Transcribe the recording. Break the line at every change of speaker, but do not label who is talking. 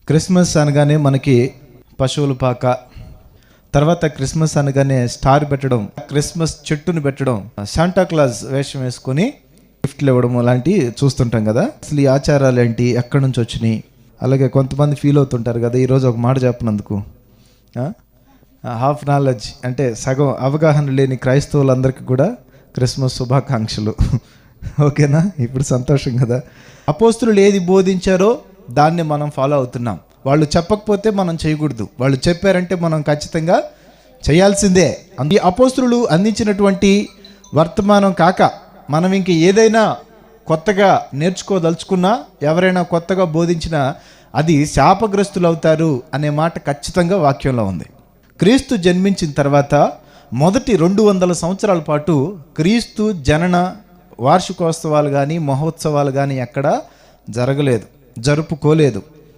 Christmas అనగానే మనకి పశువుల పాక, తర్వాత క్రిస్మస్ అనగానే స్టార్ పెట్టడం, క్రిస్మస్ చెట్టును పెట్టడం, శాంటా క్లాస్ వేషం వేసుకొని గిఫ్ట్లు ఇవ్వడం లాంటివి చూస్తుంటాం కదా. అసలు ఈ ఆచారాలు ఏంటి, ఎక్కడి నుంచి వచ్చినాయి? అలాగే కొంతమంది ఫీల్ అవుతుంటారు కదా, ఈరోజు ఒక మాట చెప్పినందుకు. హాఫ్ నాలెడ్జ్ అంటే సగం అవగాహన లేని క్రైస్తవులందరికీ కూడా క్రిస్మస్ శుభాకాంక్షలు. ఓకేనా? ఇప్పుడు సంతోషం కదా. అపోస్తులు ఏది బోధించారో దాన్ని మనం ఫాలో అవుతున్నాం. వాళ్ళు చెప్పకపోతే మనం చేయకూడదు, వాళ్ళు చెప్పారంటే మనం ఖచ్చితంగా చేయాల్సిందే. ఈ అపోస్తులు అందించినటువంటి వర్తమానం కాక మనం ఇంక ఏదైనా కొత్తగా నేర్చుకోదలుచుకున్నా, ఎవరైనా కొత్తగా బోధించినా అది శాపగ్రస్తులు అవుతారు అనే మాట ఖచ్చితంగా వాక్యంలో ఉంది. క్రీస్తు జన్మించిన తర్వాత మొదటి 200 సంవత్సరాల పాటు క్రీస్తు జనన వార్షికోత్సవాలు కానీ మహోత్సవాలు కానీ ఎక్కడా జరగలేదు, జరుపుకోలేదు.